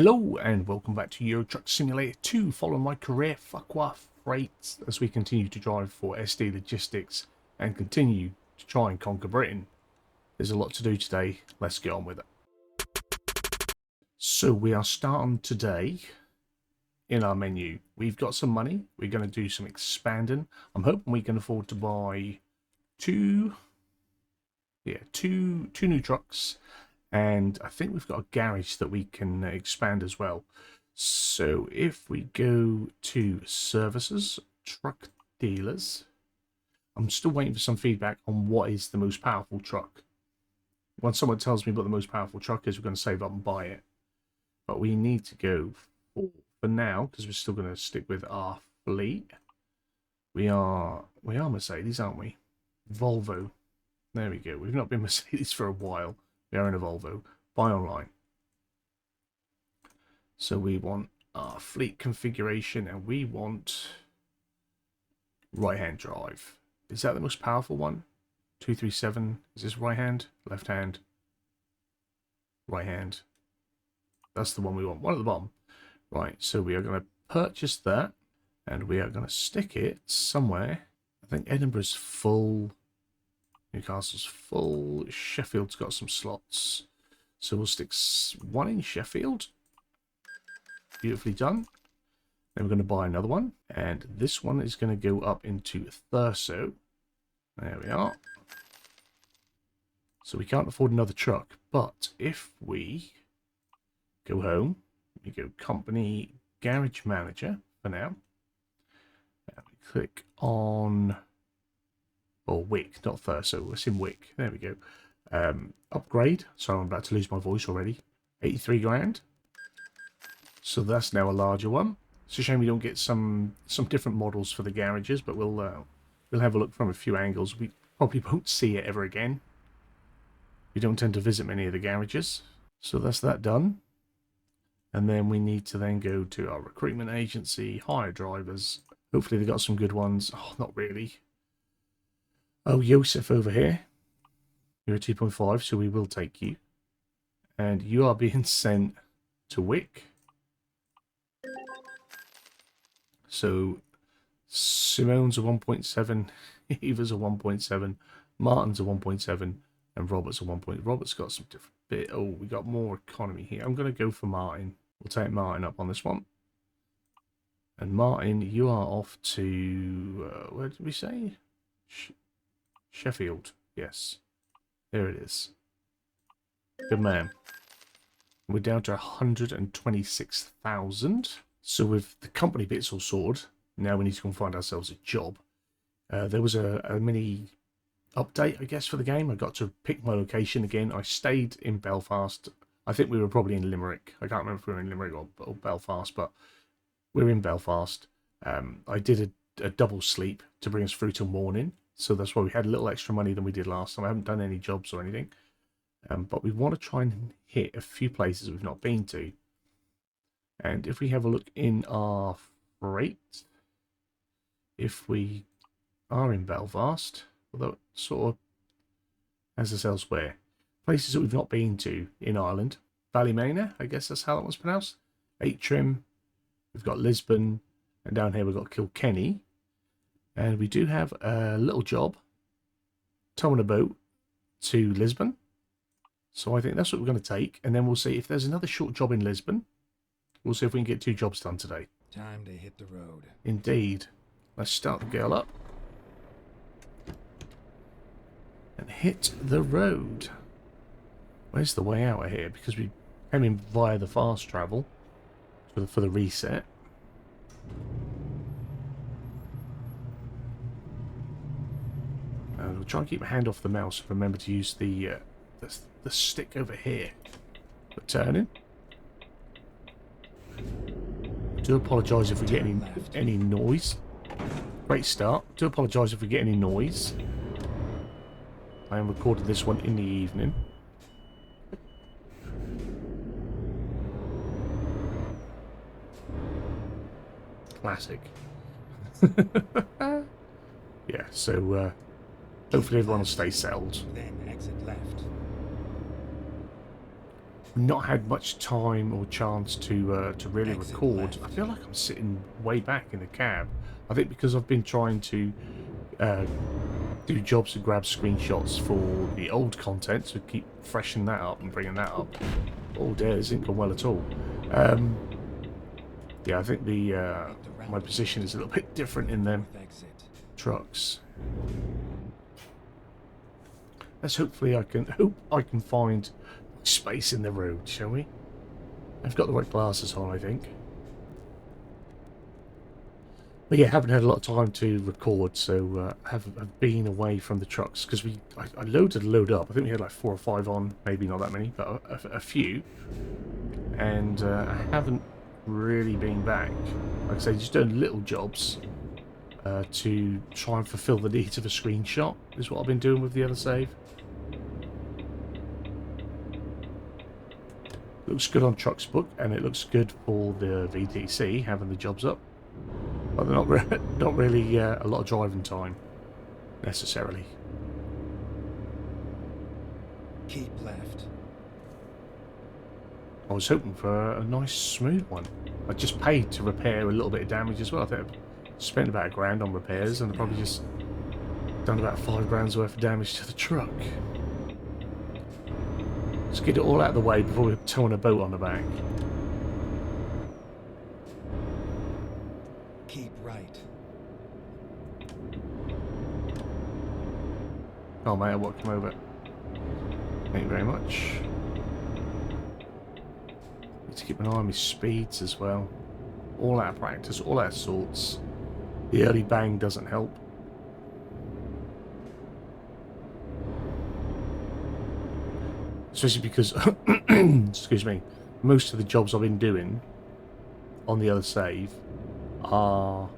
Hello and welcome back to Euro Truck Simulator 2, following my career Farquar Freight as we continue to drive for SD Logistics and continue to try and conquer Britain. There's a lot to do today, let's get on with it. So we are starting today in our menu. We've got some money, we're going to do some expanding. I'm hoping we can afford to buy two new trucks. And I think we've got a garage that we can expand as well. So if we go to services, truck dealers, I'm still waiting for some feedback on what is the most powerful truck. Once someone tells me what the most powerful truck is, we're going to save up and buy it. But we need to go for now, because we're still going to stick with our fleet. We are Mercedes, aren't we? Volvo. There we go. We've not been Mercedes for a while. We are in a Volvo. Buy online. So we want our fleet configuration and we want right-hand drive. Is that the most powerful one? 237. Is this right hand? Left hand? Right hand. That's the one we want. One at the bottom. Right, so we are going to purchase that and we are going to stick it somewhere. I think Edinburgh's full. Newcastle's full. Sheffield's got some slots. So we'll stick one in Sheffield. Beautifully done. Then we're going to buy another one. And this one is going to go up into Thurso. There we are. So we can't afford another truck. But if we go home, we go company garage manager for now. And we click on... or Wick, not Thurso. It's in Wick. There we go. Upgrade. Sorry, I'm about to lose my voice already. 83 grand. So that's now a larger one. It's a shame we don't get some different models for the garages, but we'll have a look from a few angles. We probably won't see it ever again. We don't tend to visit many of the garages. So that's that done. And then we need to then go to our recruitment agency, hire drivers. Hopefully they've got some good ones. Oh, not really. Oh, Joseph over here. You're a 2.5, so we will take you. And you are being sent to Wick. So, Simone's a 1.7, Eva's a 1.7, Martin's a 1.7, and Robert's a 1. Robert's got some different bit. Oh, we got more economy here. I'm going to go for Martin. We'll take Martin up on this one. And Martin, you are off to, where did we say? Sheffield, yes. There it is. Good man. We're down to 126,000. So with the company bits all sorted, now we need to go and find ourselves a job. There was a mini update, I guess, for the game. I got to pick my location again. I stayed in Belfast. I think we were probably in Limerick. I can't remember if we were in Limerick or Belfast, but we're in Belfast. I did a double sleep to bring us through till morning. So that's why we had a little extra money than we did last time. I haven't done any jobs or anything. But we want to try and hit a few places we've not been to. And if we have a look in our freight, if we are in Belfast, although it sort of has us elsewhere, places that we've not been to in Ireland, Ballymena, I guess that's how that was pronounced, Aitrim, we've got Lisbon, and down here we've got Kilkenny. And we do have a little job, towing a boat to Lisbon. So I think that's what we're going to take. And then we'll see if there's another short job in Lisbon. We'll see if we can get 2 jobs done today. Time to hit the road. Indeed. Let's start the girl up. And hit the road. Where's the way out of here? Because we came in via the fast travel for the reset. We'll try and keep a hand off the mouse and remember to use the stick over here for turning. I do apologise if we get any noise. Great start. I do apologise if we get any noise. I am recording this one in the evening. Classic. Yeah, so hopefully everyone will stay settled. Then exit left. not had much time or chance to really record. I feel like I'm sitting way back in the cab. I think because I've been trying to do jobs to grab screenshots for the old content, to keep freshening that up and bringing that up. Oh dear, this isn't going well at all. Yeah, I think the my position is a little bit different in them trucks. Let's hope I can find space in the road, shall we? I've got the right glasses on, I think. But yeah, haven't had a lot of time to record, so have been away from the trucks because I loaded a load up. I think we had like 4 or 5 on, maybe not that many, but a few. And I haven't really been back. Like I say, just doing little jobs to try and fulfill the needs of a screenshot is what I've been doing with the other save. Looks good on Trucks Book, and it looks good for the VTC having the jobs up. But they're not really a lot of driving time necessarily. Keep left. I was hoping for a nice smooth one. I just paid to repair a little bit of damage as well. I think I spent about £1,000 on repairs, and I probably just done about £5 worth of damage to the truck. Let's get it all out of the way before we're towing a boat on the back. Keep right. Oh mate, I won't come over. Thank you very much. Need to keep an eye on my speeds as well. All out of practice, all out of sorts. The early bang doesn't help. Especially because, excuse me, most of the jobs I've been doing on the other save are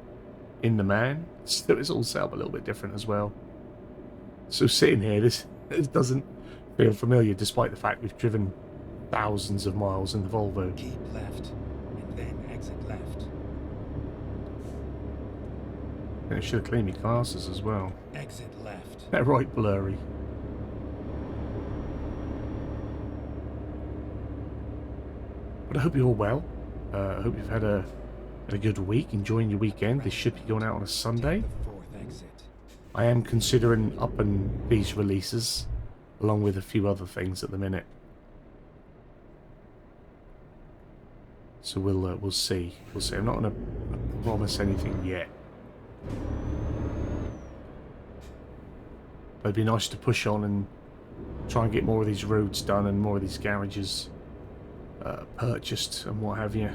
in the man, so it's all set up a little bit different as well. So sitting here, this doesn't feel familiar, despite the fact we've driven thousands of miles in the Volvo. Keep left, and then exit left. And I should have cleaned my glasses as well. Exit left. They're right blurry. But I hope you're all well. I hope you've had a good week, enjoying your weekend. This should be going out on a Sunday. I am considering upping these releases, along with a few other things at the minute. So we'll see. We'll see. I'm not going to promise anything yet. But it'd be nice to push on and try and get more of these roads done and more of these garages purchased and what have you.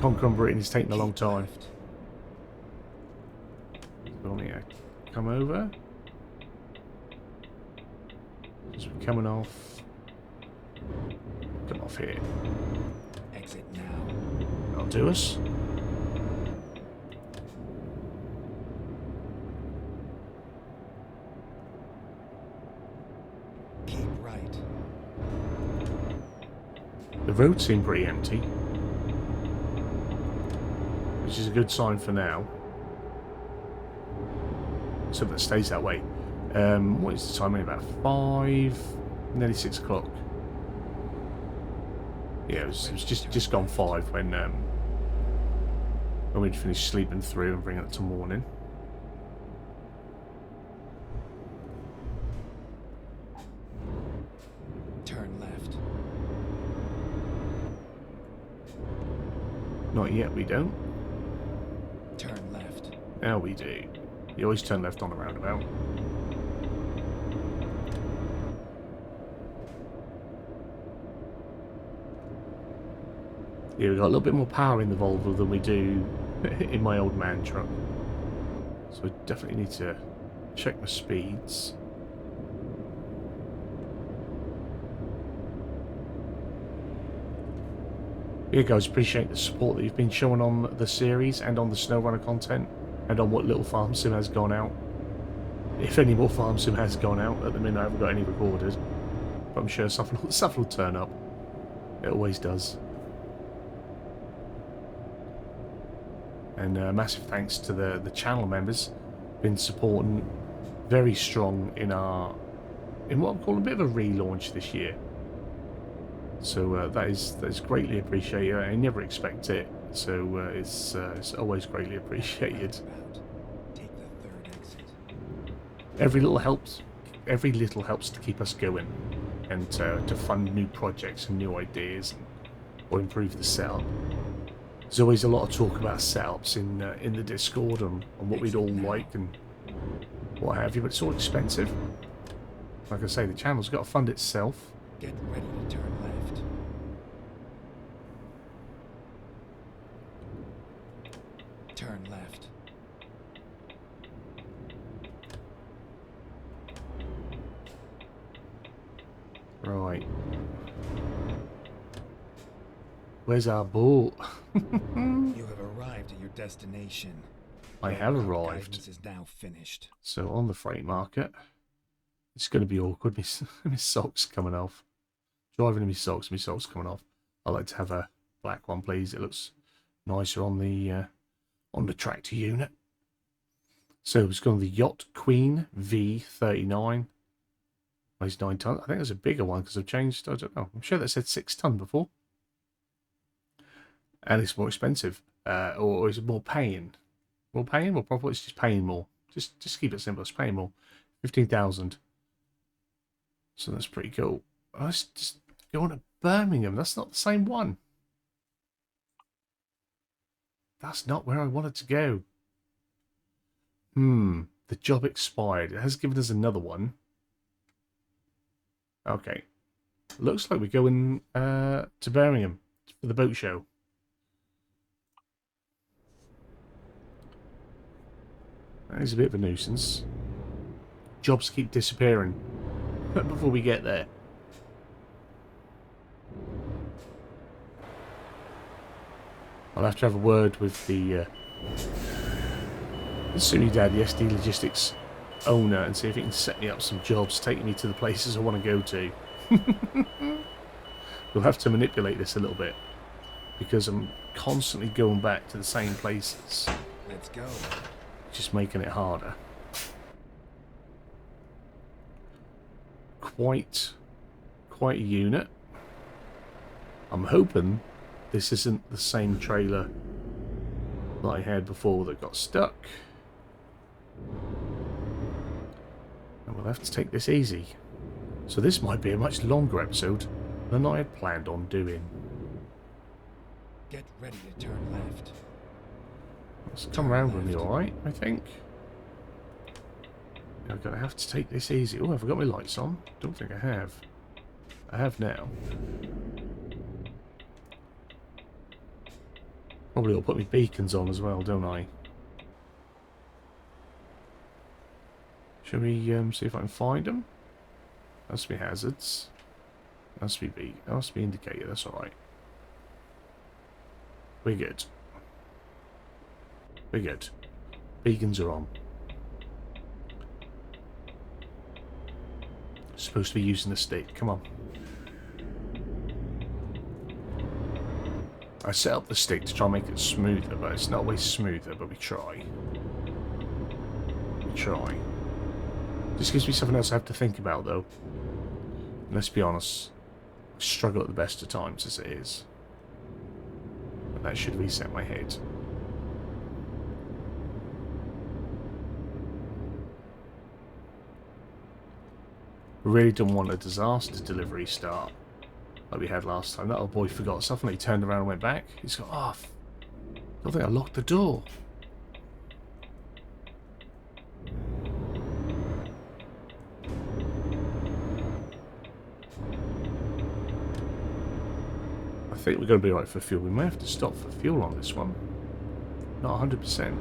Conquering Britain is taking a long time. So we need to come over. Just coming off. Come off here. Exit now. That'll do us. Keep right. The road seemed pretty empty, which is a good sign for now. So that stays that way. What is the time? About 5, nearly 6 o'clock. Yeah, it was just gone 5 when we'd finished sleeping through and bringing it to morning. Turn left. Not yet, we don't. Turn left. Now we do. You always turn left on a roundabout. Yeah, we've got a little bit more power in the Volvo than we do in my old man truck. So I definitely need to check my speeds. Yeah, guys, appreciate the support that you've been showing on the series and on the SnowRunner content and on what little farm sim has gone out. If any more farm sim has gone out, at the minute I haven't got any recorded. But I'm sure stuff will turn up. It always does. And massive thanks to the channel members. Been supporting very strong in our in what I'm calling a bit of a relaunch this year. So that is greatly appreciated. I never expect it, so it's always greatly appreciated. Roundabout. Take the third exit. Every little helps to keep us going, and to fund new projects and new ideas, or improve the setup. There's always a lot of talk about setups in the Discord and what we'd all like and what have you, but it's all expensive. Like I say, the channel's got to fund itself. Get ready to turn left. Turn left. Right. Where's our boat? You have arrived at your destination. I Your have route arrived. guidance is now finished. So on the freight market, it's going to be awkward. My socks coming off. Driving in my socks coming off. I like to have a black one, please. It looks nicer on the tractor unit. So it's got the Yacht Queen V39. Weighs 9 tons. I think there's a bigger one because I've changed. I don't know. I'm sure that said 6 ton before. And it's more expensive. Or is it more paying? More paying? More profit? It's just paying more. Just keep it simple. It's paying more. 15,000. So that's pretty cool. Let's just go on to Birmingham. That's not the same one. That's not where I wanted to go. The job expired. It has given us another one. Okay. Looks like we're going to Birmingham for the boat show. That is a bit of a nuisance. Jobs keep disappearing before we get there. I'll have to have a word with the Sunidad, the SD Logistics owner, and see if he can set me up some jobs, taking me to the places I want to go to. We'll have to manipulate this a little bit, because I'm constantly going back to the same places. Let's go. Just making it harder. Quite a unit. I'm hoping this isn't the same trailer that I had before that got stuck. And we'll have to take this easy. So this might be a much longer episode than I had planned on doing. Get ready to turn left. Let's come around with me, alright, I think. I'm going to have to take this easy. Oh, have I got my lights on? Don't think I have. I have now. Probably I'll put my beacons on as well, don't I? Shall we see if I can find them? That's me hazards. That's me indicator, that's alright. We're good. We're good. Beacons are on. Supposed to be using the stick. Come on. I set up the stick to try and make it smoother, but it's not always smoother, but we try. We try. Just gives me something else I have to think about, though. And let's be honest. I struggle at the best of times as it is. But that should reset my head. Really don't want a disaster delivery start like we had last time. That old boy forgot something. He turned around and went back. He's got off. I think I locked the door. I think we're going to be right for fuel. We may have to stop for fuel on this one. Not 100%.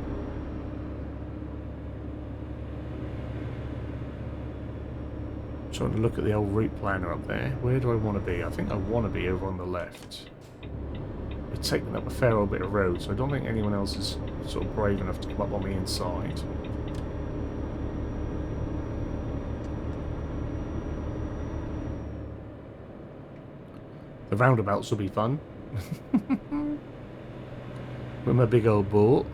Trying to look at the old route planner up there. Where do I want to be? I think I want to be over on the left. We're taking up a fair old bit of road, so I don't think anyone else is sort of brave enough to come up on the inside. The roundabouts will be fun. With my big old boat.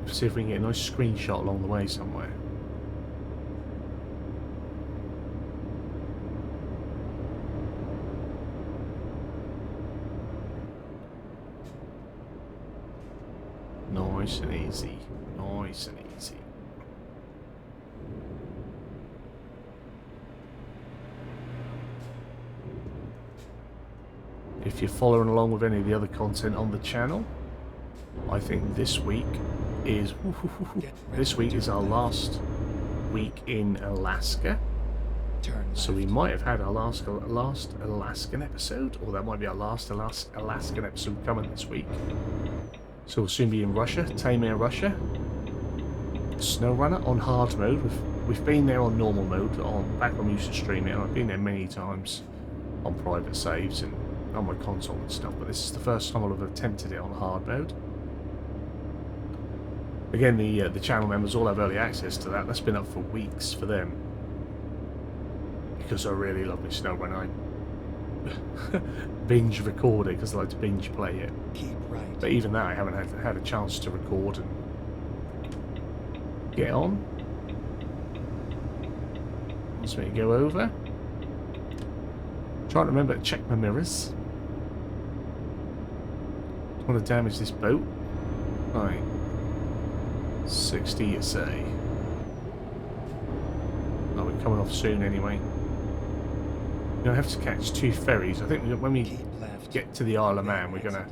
See if we can get a nice screenshot along the way somewhere. Nice and easy. Nice and easy. If you're following along with any of the other content on the channel, I think this week is our last week in Alaska. So we might have had our last Alaskan episode, or that might be our last Alaskan episode coming this week. So we'll soon be in Russia, Taymyr, Russia. SnowRunner on hard mode. We've been there on normal mode back when we used to stream it. I've been there many times on private saves and on my console and stuff, but this is the first time I'll have attempted it on hard mode. Again, the channel members all have early access to that. That's been up for weeks for them. Because I really love my SnowRunner. I binge record it because I like to binge play it. Keep right. But even that I haven't had a chance to record and get on. Wants me to go over. Trying to remember to check my mirrors. Don't want to damage this boat. Right. 60 you say. Oh, we're coming off soon anyway. We're going to have to catch 2 ferries. I think when we get to the Isle of Man, we're going to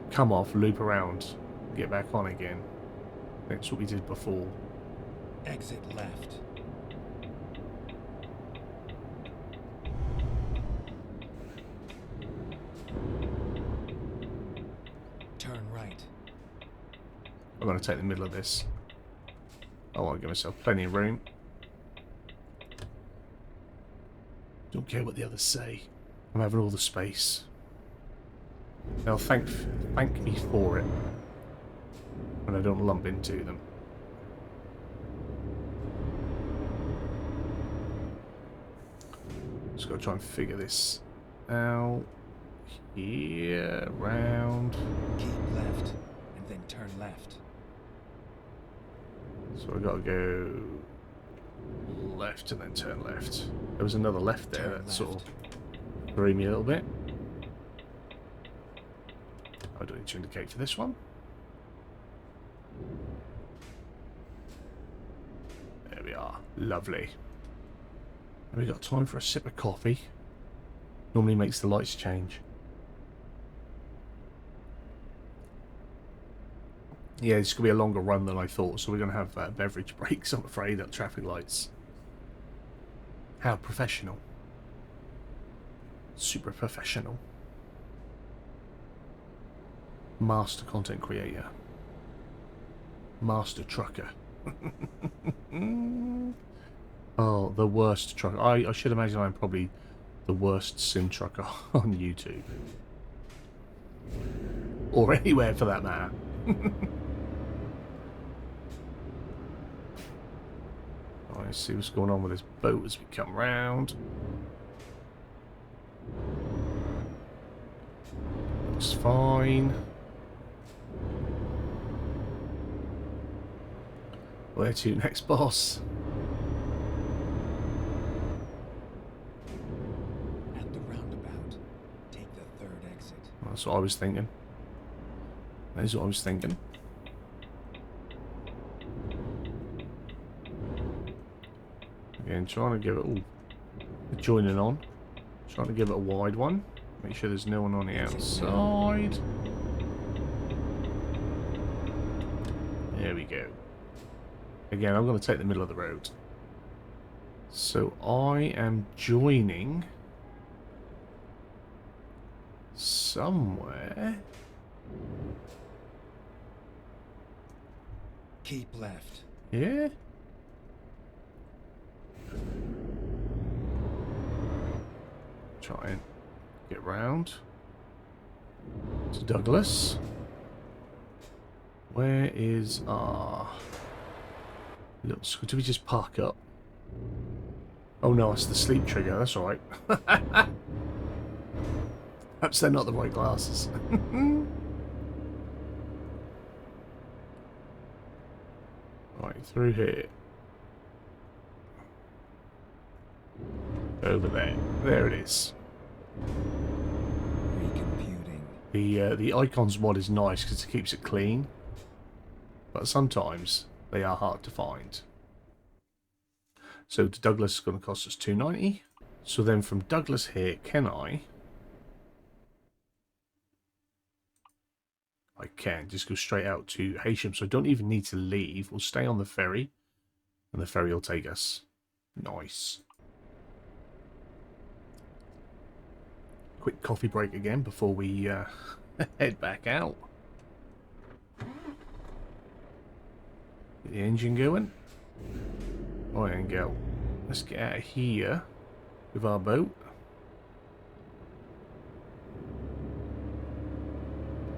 come off, loop around, get back on again. That's what we did before. Exit left. Turn right. I'm going to take the middle of this. I want to give myself plenty of room. Don't care what the others say. I'm having all the space. They'll thank me for it when I don't lump into them. Just got to try and figure this out. Here, round. Keep left, and then turn left. So I got to go left and then turn left. There was another left there that sort of threw me a little bit. I don't need to indicate for this one. There we are. Lovely. Have we got time for a sip of coffee? Normally makes the lights change. Yeah, it's going to be a longer run than I thought, so we're going to have beverage breaks, I'm afraid, at traffic lights. How professional. Super professional. Master content creator. Master trucker. Oh, the worst trucker. I should imagine I'm probably the worst sim trucker on YouTube. Or anywhere for that matter. Let's see what's going on with this boat as we come round. Looks fine. Where to next, boss? At the roundabout, take the 3rd exit. That's what I was thinking. That is what I was thinking. Again, trying to give it all joining on. Trying to give it a wide one. Make sure there's no one on the outside. There we go. Again, I'm going to take the middle of the road. So I am joining somewhere. Keep left. Yeah. Try and get round to Douglas. Where is our little school? Do we just park up? Oh no, it's the sleep trigger. That's alright. Perhaps they're not the right glasses. Right, through here. Over there. There it is. Recomputing. The icons mod is nice because it keeps it clean. but sometimes they are hard to find. So to Douglas is going to cost us $2.90. So then from Douglas here, can I can just go straight out to Heysham, so I don't even need to leave. We'll stay on the ferry, and the ferry will take us. Nice. Quick coffee break again before we head back out. Get the engine going. Right, and go. Let's get out of here with our boat.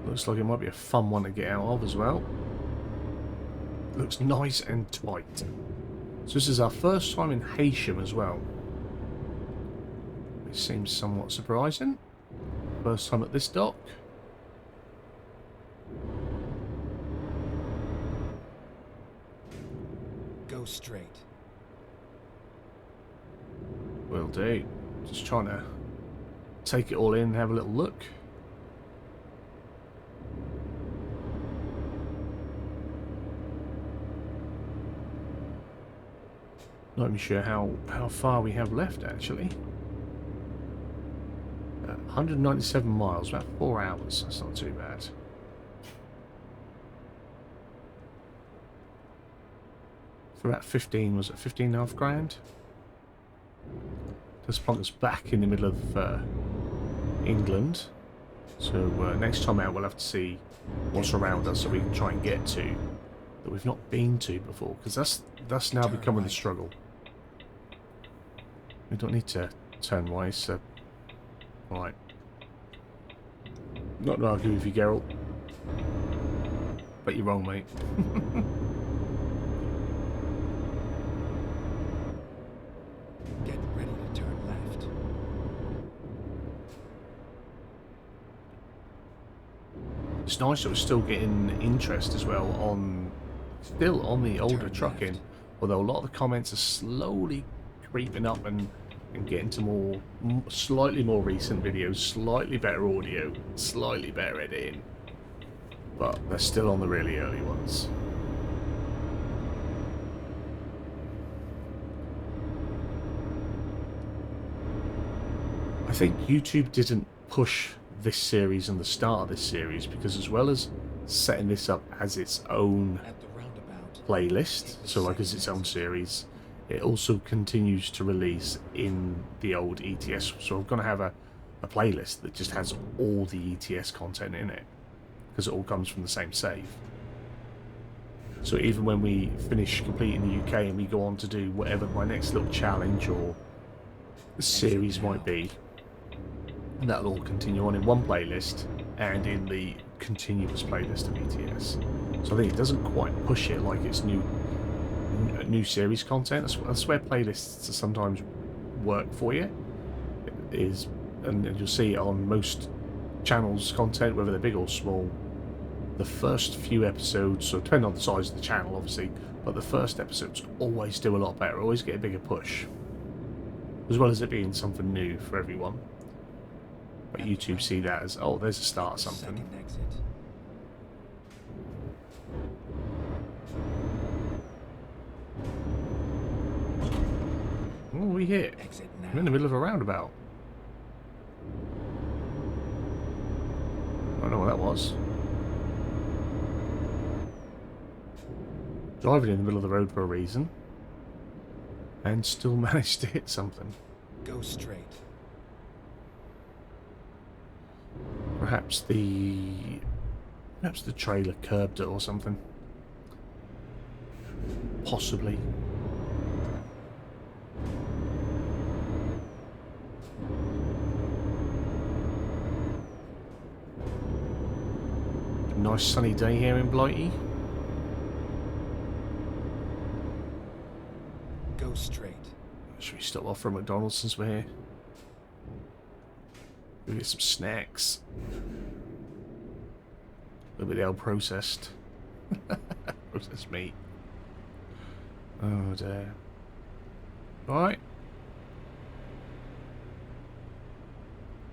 Looks like it might be a fun one to get out of as well. Looks nice and tight. So this is our first time in Heysham as well. It seems somewhat surprising. First time at this dock. Go straight. Will do. Just trying to take it all in and have a little look. Not even sure how far we have left actually. 197 miles, about 4 hours. That's not too bad. For about 15, was it 15.5 grand? Just plonk us back in the middle of England. So next time out we'll have to see what's around us so we can try and get to that we've not been to before, because that's now becoming the struggle. We don't need to turn right, so right. Not to argue with you, Geralt. But you're wrong, mate. Get ready to turn left. It's nice that we're still getting interest as well on the older trucking, although a lot of the comments are slowly creeping up and getting to slightly more recent videos, slightly better audio, slightly better editing, but they're still on the really early ones. I think YouTube didn't push this series and the start of this series because, as well as setting this up as its own playlist, so like as its own series, it also continues to release in the old ETS. So I'm going to have a playlist that just has all the ETS content in it, because it all comes from the same save. So even when we finish completing the UK and we go on to do whatever my next little challenge or series might be, that'll all continue on in one playlist and in the continuous playlist of ETS. So I think it doesn't quite push it like it's new series content. That's where playlists sometimes work for you. And you'll see it on most channels' content, whether they're big or small. The first few episodes, so depending on the size of the channel, obviously, but the first episodes always do a lot better, always get a bigger push, as well as it being something new for everyone. But YouTube see that as, oh, there's a start of something. What are we here? We're in the middle of a roundabout. I don't know what that was. Driving in the middle of the road for a reason. And still managed to hit something. Go straight. Perhaps the trailer curbed it or something. Possibly. Nice sunny day here in Blighty. Go straight. Should we stop off for a McDonald's since we're here? We'll get some snacks. A little bit of processed. Processed meat. Oh dear. Right.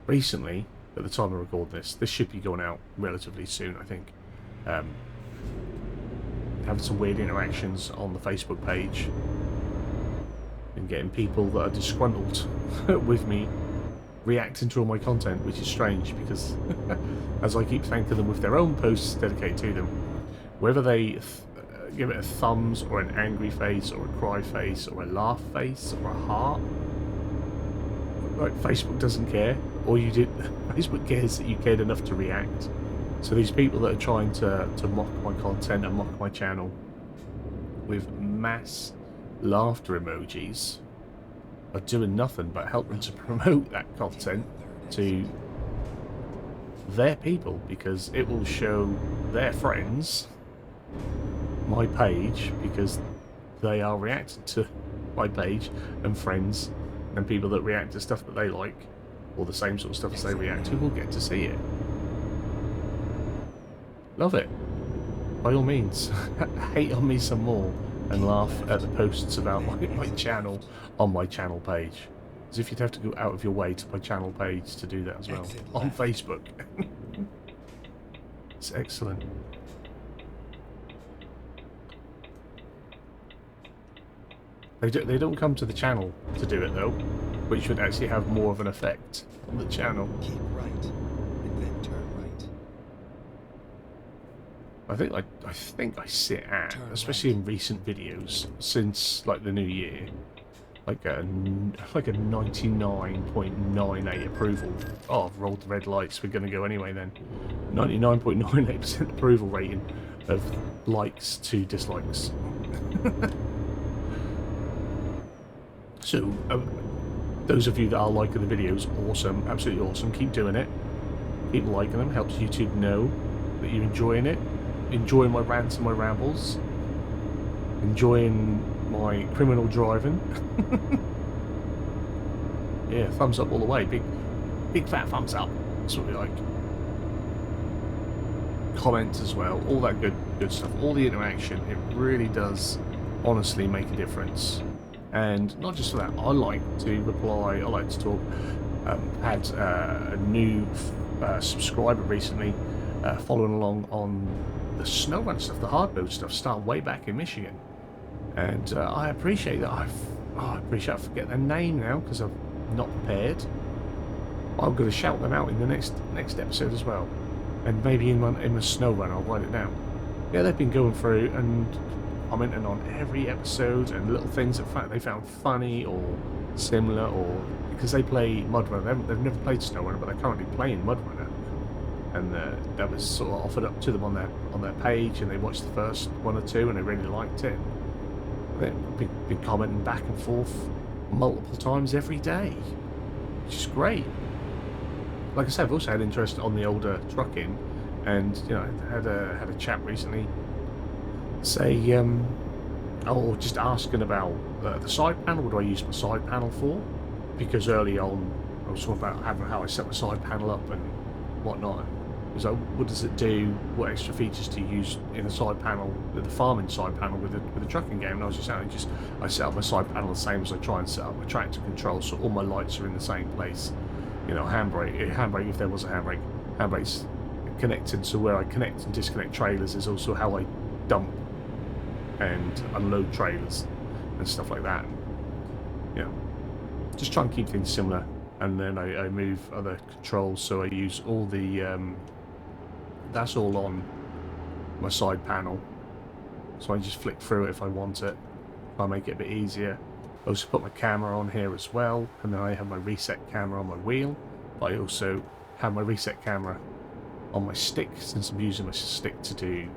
Recently, at the time I record this should be going out relatively soon, I think. having some weird interactions on the Facebook page and getting people that are disgruntled with me reacting to all my content, which is strange because as I keep thanking them with their own posts dedicated to them, whether they give it a thumbs or an angry face or a cry face or a laugh face or a heart, like, Facebook doesn't care. Or you did. Facebook cares that you cared enough to react. So these people that are trying to mock my content and mock my channel with mass laughter emojis are doing nothing but helping to promote that content to their people, because it will show their friends my page, because they are reacting to my page, and friends and people that react to stuff that they like, or the same sort of stuff as they react to, will get to see it. Love it. By all means, hate on me some more and laugh at the posts about my channel on my channel page. As if you'd have to go out of your way to my channel page to do that as well. On Facebook. It's excellent. They don't come to the channel to do it though, which would actually have more of an effect on the channel. Keep right, and then turn right. I think I sit at, especially in recent videos since like the new year, like a 99.98 approval. Oh, I've rolled the red lights. We're going to go anyway then. 99.98% approval rating of likes to dislikes. So, those of you that are liking the videos, awesome, absolutely awesome. Keep doing it. Keep liking them. Helps YouTube know that you're enjoying it. Enjoying my rants and my rambles. Enjoying my criminal driving. Yeah, thumbs up all the way. Big fat thumbs up. That's what we like. Comments as well. All that good stuff. All the interaction. It really does honestly make a difference. And not just for that, I like to reply, I like to talk. Had a new subscriber recently following along on the snow run stuff, the hard mode stuff, starting way back in Michigan. And I appreciate that. I forget their name now because I'm not prepared. I'm going to shout them out in the next episode as well. And maybe in my snow run, I'll write it down. Yeah, they've been going through and commenting on every episode and little things that they found funny or similar, or because they play Mud Runner. They've never played Snow Runner, but they're currently playing Mud Runner, and that was sort of offered up to them on their page, and they watched the first one or two and they really liked it. They've been commenting back and forth multiple times every day, which is great. Like I said, I've also had interest on the older trucking, and you know, I had a chat recently say, just asking about the side panel. What do I use my side panel for? Because early on I was talking about how I set my side panel up and whatnot. It was like, what does it do? What extra features do you use in a side panel, the farming side panel with the trucking game? And I was just saying, I set up my side panel the same as I try and set up my tractor control, so all my lights are in the same place. You know, handbrake if there was a handbrake's connected, so where I connect and disconnect trailers is also how I dump and unload trailers and stuff like that. You know, just try and keep things similar, and then I move other controls, so I use all the that's all on my side panel, so I just flick through it if I want it. Try and make it a bit easier. I also put my camera on here as well, and then I have my reset camera on my wheel, but I also have my reset camera on my stick, since I'm using my stick to do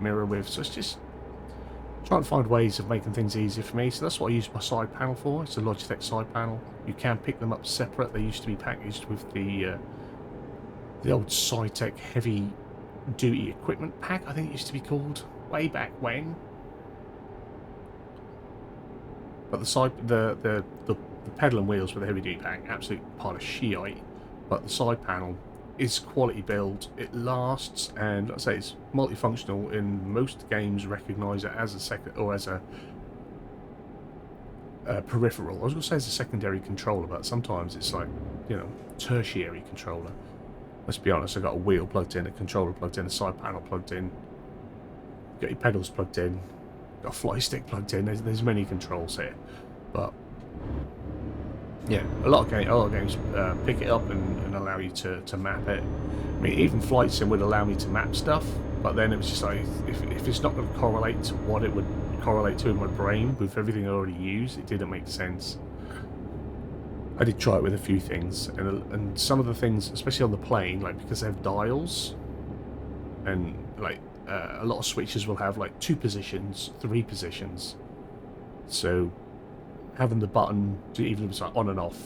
mirror with. So it's just trying to find ways of making things easier for me. So that's what I use my side panel for. It's a Logitech side panel. You can pick them up separate. They used to be packaged with the old Cytec heavy duty equipment pack, I think it used to be called, way back when. But the pedal and wheels with the heavy duty pack, absolute pile of shite. But the side panel is quality build. It lasts, and like I say, it's multifunctional. In most games, recognise it as a second or as a peripheral. I was going to say as a secondary controller, but sometimes it's like, you know, tertiary controller. Let's be honest. I've got a wheel plugged in, a controller plugged in, a side panel plugged in. got your pedals plugged in, got a fly stick plugged in. There's many controls here, but yeah, a lot of games pick it up and allow you to map it. I mean, even Flight Sim would allow me to map stuff, but then it was just like, if it's not going to correlate to what it would correlate to in my brain with everything I already used, it didn't make sense. I did try it with a few things, and some of the things, especially on the plane, like because they have dials, and like a lot of switches will have like 2 positions, 3 positions, so having the button, even if it's like on and off,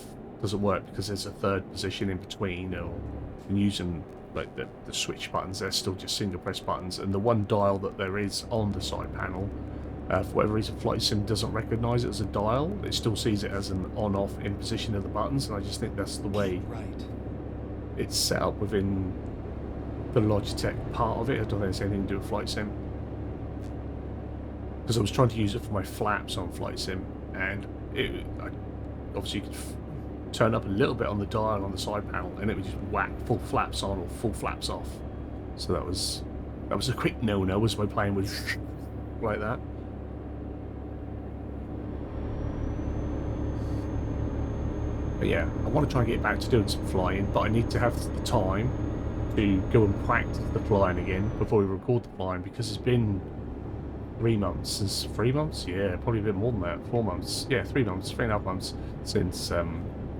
doesn't work because there's a 3rd position in between, or using like the switch buttons, they're still just single press buttons, and the one dial that there is on the side panel, for whatever reason, Flight Sim doesn't recognise it as a dial. It still sees it as an on-off in position of the buttons, and I just think that's the way it's set up within the Logitech part of it. I don't think it's anything to do with Flight Sim, because I was trying to use it for my flaps on Flight Sim, and obviously you could turn up a little bit on the dial on the side panel, and it would just whack full flaps on or full flaps off. So that was a quick no-no, was my playing with like that. But yeah, I want to try and get back to doing some flying, but I need to have the time to go and practice the flying again before we record the flying, because it's been 3 months since 3 months? Yeah, probably a bit more than that. 4 months. Yeah, 3 months, 3.5 months since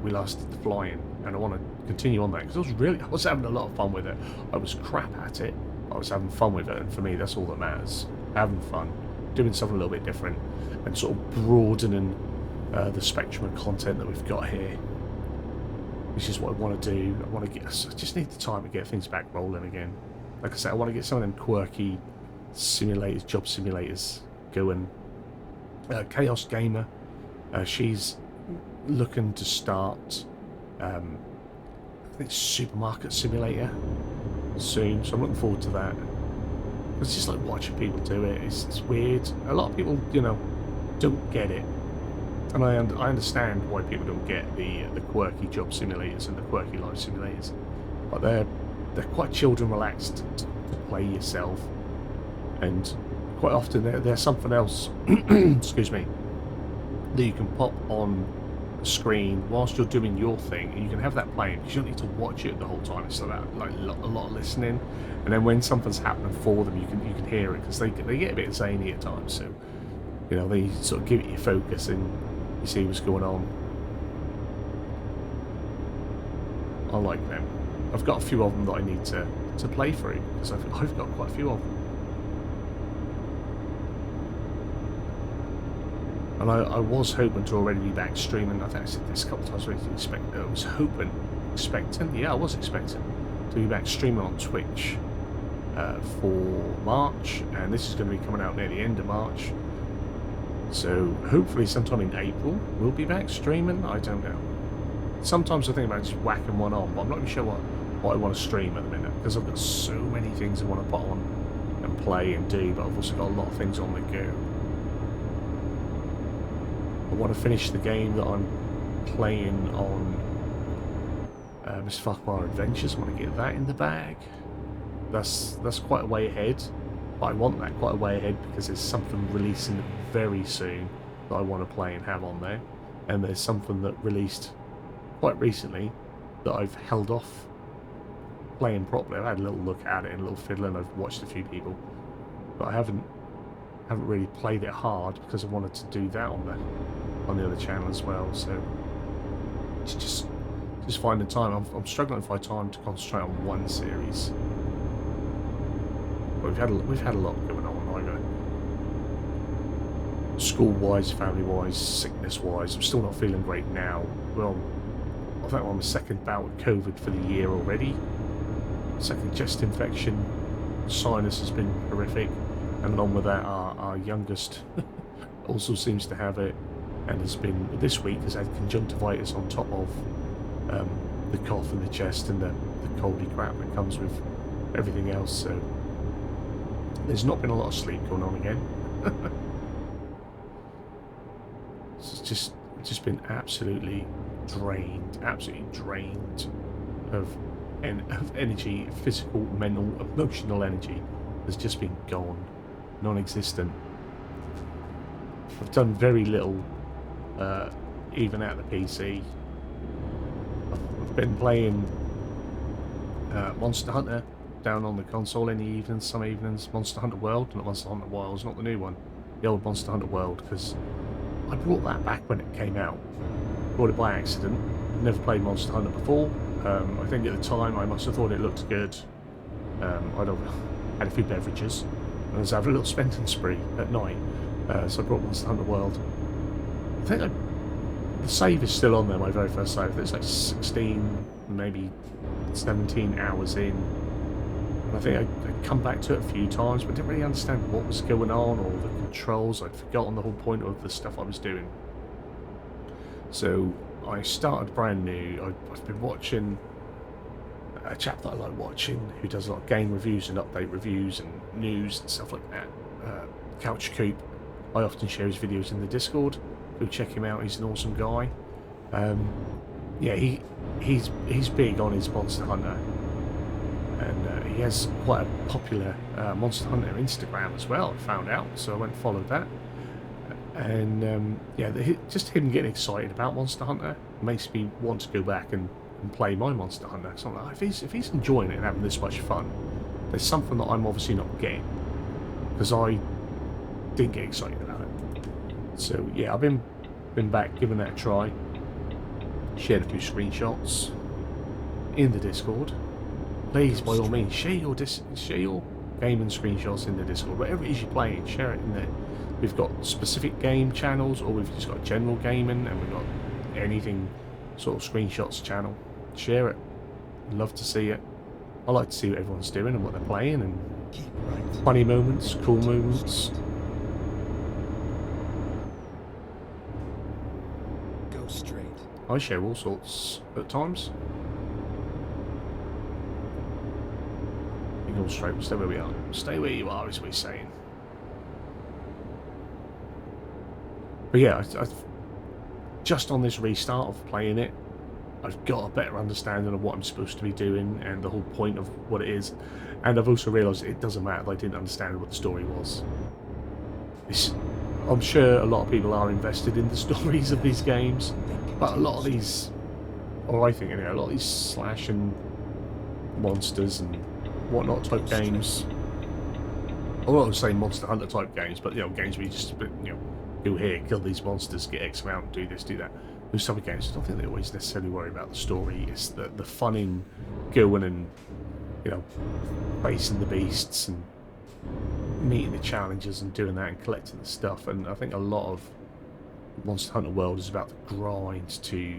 we last did the flying, and I want to continue on that because I was having a lot of fun with it. I was crap at it, I was having fun with it, and for me, that's all that matters. Having fun, doing something a little bit different, and sort of broadening the spectrum of content that we've got here, which is what I want to do. I just need the time to get things back rolling again. Like I said, I want to get some of them quirky simulators, job simulators going. Chaos Gamer, she's looking to start I think Supermarket Simulator soon, so I'm looking forward to that. It's just like watching people do it. It's weird. A lot of people, don't get it, and I understand why people don't get the quirky job simulators and the quirky life simulators, but they're quite chilled and relaxed to play yourself, and quite often there's something else excuse me, that you can pop on the screen whilst you're doing your thing, and you can have that playing because you don't need to watch it the whole time. It's about like a lot of listening, and then when something's happening for them, you can hear it, because they get a bit zany at times, so they sort of give it your focus and you see what's going on. I like them. I've got a few of them that I need to play through, because I've got quite a few of them. And I was hoping to already be back streaming. I think I said this a couple of times. I was expecting. Yeah, I was expecting to be back streaming on Twitch for March, and this is going to be coming out near the end of March. So hopefully sometime in April we'll be back streaming. I don't know. Sometimes I think about just whacking one on, but I'm not even sure what I want to stream at the minute, because I've got so many things I want to put on and play and do, but I've also got a lot of things on the go. I want to finish the game that I'm playing on MrFarquar Adventures. I want to get that in the bag. That's quite a way ahead, but I want that quite a way ahead because there's something releasing very soon that I want to play and have on there, and there's something that released quite recently that I've held off playing properly. I had a little look at it and a little fiddle, and I've watched a few people, but I haven't really played it hard because I wanted to do that on the other channel as well. So it's just finding time. I'm struggling to find time to concentrate on one series. But we've had a lot going on, either school-wise, family-wise, sickness-wise. I'm still not feeling great now. Well, I think I'm on my second bout with COVID for the year already. Second chest infection. Sinus has been horrific. And along with that, our youngest also seems to have it, and this week has had conjunctivitis on top of the cough and the chest and the coldy crap that comes with everything else. So there's not been a lot of sleep going on again. It's just been absolutely drained of energy, physical, mental, emotional energy has just been gone. non-existent. I've done very little, even at the PC. I've been playing Monster Hunter down on the console in the evenings, some evenings. Monster Hunter World, not Monster Hunter Wilds, not the new one. The old Monster Hunter World, because I brought that back when it came out. Brought it by accident. Never played Monster Hunter before. I think at the time I must have thought it looked good. I'd had a few beverages and I was having a little spending spree at night. So I brought Monster Hunter World. I think the save is still on there, my very first save. It's like 16, maybe 17 hours in. And I think I'd come back to it a few times, but didn't really understand what was going on or the controls. I'd forgotten the whole point of the stuff I was doing. So I started brand new. I've been watching a chap that I like watching who does a lot of game reviews and update reviews and news and stuff like that. Couch Coop. I often share his videos in the Discord. Go check him out. He's an awesome guy. Yeah, he's big on his Monster Hunter, and he has quite a popular Monster Hunter Instagram as well. I found out, so I went and followed that. And yeah, just him getting excited about Monster Hunter makes me want to go back and play my Monster Hunter. So I'm like, if he's enjoying it and having this much fun, there's something that I'm obviously not getting, because I didn't get excited about it. So yeah, I've been back giving that a try. Shared a few screenshots in the Discord. Please, by all means, share your gaming screenshots in the Discord. Whatever it is you're playing, share it in there. We've got specific game channels, or we've just got general gaming, and we've got anything sort of screenshots channel. Share it. I'd love to see it. I like to see what everyone's doing and what they're playing, and funny moments, cool moments. Go straight. I share all sorts at times. You go straight, stay where we are. Stay where you are, is what he's saying. But yeah, I've just on this restart of playing it, I've got a better understanding of what I'm supposed to be doing and the whole point of what it is. And I've also realised it doesn't matter if I didn't understand what the story was. I'm sure a lot of people are invested in the stories of these games, but a lot of these, or I think anyway, a lot of these slash and monsters and whatnot type games, I won't say Monster Hunter type games, but games where you just go here, kill these monsters, get X amount, do this, do that. Those type of games, I don't think they always necessarily worry about the story. It's the fun in going and facing the beasts and meeting the challenges and doing that and collecting the stuff. And I think a lot of Monster Hunter World is about the grind to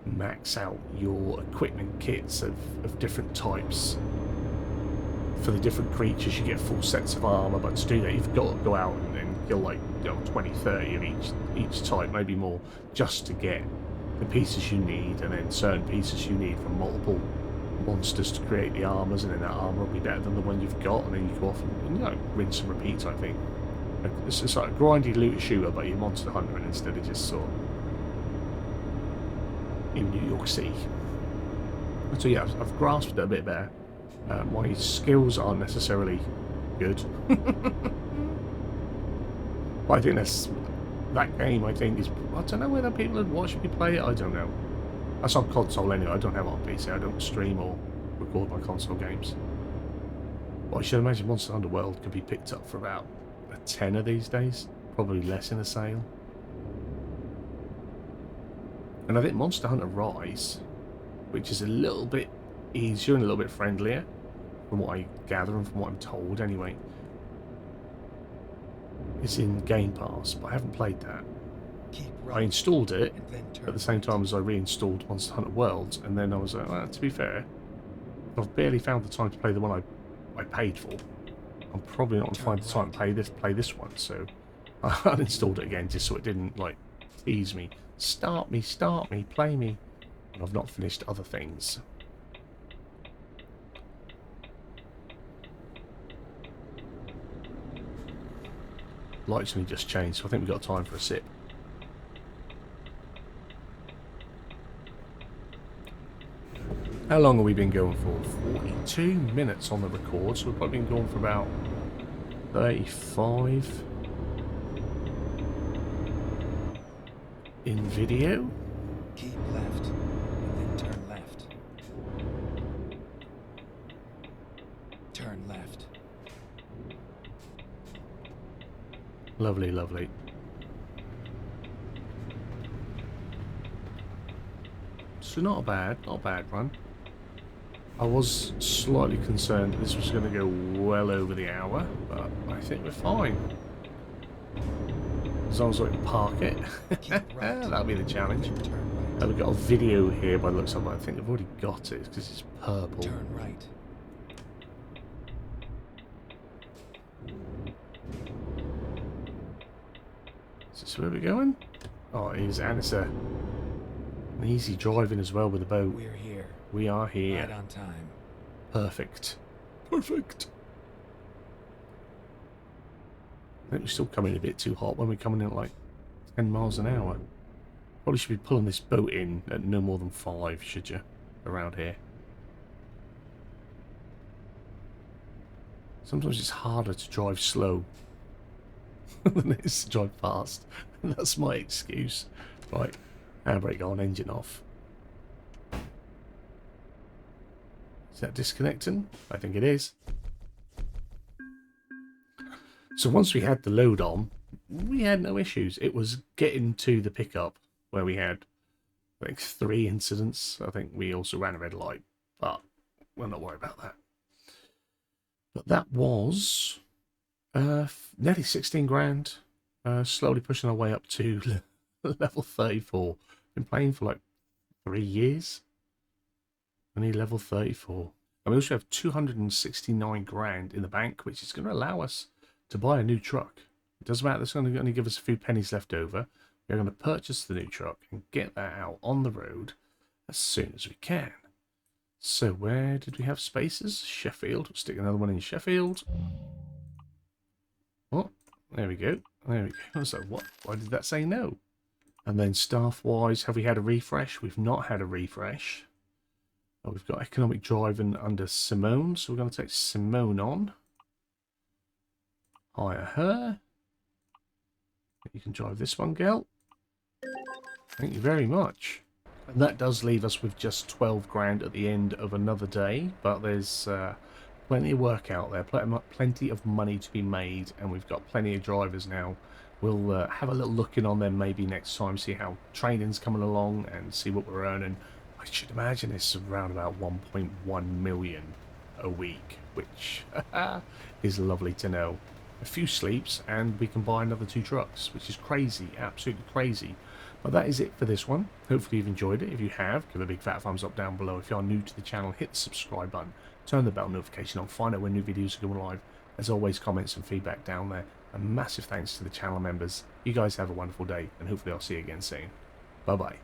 max out your equipment kits of different types. For the different creatures, you get full sets of armor, but to do that, you've got to go out and kill like 20, 30 of each type, maybe more, just to get the pieces you need, and then certain pieces you need from multiple monsters to create the armors, and then that armor will be better than the one you've got, and then you go off and rinse and repeat type thing. It's just like a grindy looter shooter, but you're Monster Hunter, and instead of just sort of in New York City. And so yeah, I've grasped it a bit better. My skills aren't necessarily good. But I think that game, I think, is... I don't know whether people would watch me play it, I don't know. That's on console anyway, I don't have it on PC, I don't stream or record my console games. But I should imagine Monster Hunter World could be picked up for about a tenner these days. Probably less in a sale. And I think Monster Hunter Rise, which is a little bit easier and a little bit friendlier, from what I gather and from what I'm told anyway, is in Game Pass, but I haven't played that. I installed it at the same time as I reinstalled Monster Hunter World, and then I was like, well, to be fair, I've barely found the time to play the one I paid for. I'm probably not going to find the time to play this one, so I uninstalled it again just so it didn't like tease me. Start me, play me. And I've not finished other things. Lights only just changed, so I think we've got time for a sip. How long have we been going for? 42 minutes on the record, so we've probably been going for about 35 in video. Keep left, and then turn left. Turn left. Lovely, lovely. So not a bad run. I was slightly concerned that this was going to go well over the hour, but I think we're fine. As long as I can park it. That'll be the challenge. Turn right. We've got a video here by the looks of it. I think they've already got it because it's purple. Turn right. Is this where we're going? Oh, it is, and it's an easy driving as well with the boat. We're here. We are here. Right on time. Perfect. Perfect. I think we're still coming a bit too hot when we're coming in at like 10 miles an hour. Probably should be pulling this boat in at no more than 5, should you? Around here. Sometimes it's harder to drive slow than it is to drive fast. And that's my excuse. Right, handbrake on, engine off. Is that disconnecting? I think it is. So once we had the load on, we had no issues. It was getting to the pickup where we had, I think, 3 incidents. I think we also ran a red light, but we'll not worry about that. But that was nearly 16 grand. Slowly pushing our way up to level 34. Been playing for like 3 years. Only level 34. And we also have 269 grand in the bank, which is going to allow us to buy a new truck. It doesn't matter, it's going to only give us a few pennies left over. We're going to purchase the new truck and get that out on the road as soon as we can. So where did we have spaces? Sheffield. We'll stick another one in Sheffield. Oh, there we go. There we go. So what? Why did that say no? And then staff-wise, have we had a refresh? We've not had a refresh. Oh, we've got economic driving under Simone, so we're going to take Simone on. Hire her. You can drive this one, girl. Thank you very much. And that does leave us with just 12 grand at the end of another day, but there's plenty of work out there, plenty of money to be made, and we've got plenty of drivers now. We'll have a little look in on them maybe next time, see how training's coming along and see what we're earning. I should imagine it's around about 1.1 million a week, which is lovely to know. A few sleeps and we can buy another 2 trucks, which is crazy, absolutely crazy. But that is it for this one. Hopefully you've enjoyed it. If you have, give a big fat thumbs up down below. If you are new to the channel, hit the subscribe button, turn the bell notification on, find out when new videos are going live. As always, comments and feedback down there. A massive thanks to the channel members. You guys have a wonderful day, and hopefully I'll see you again soon. Bye bye.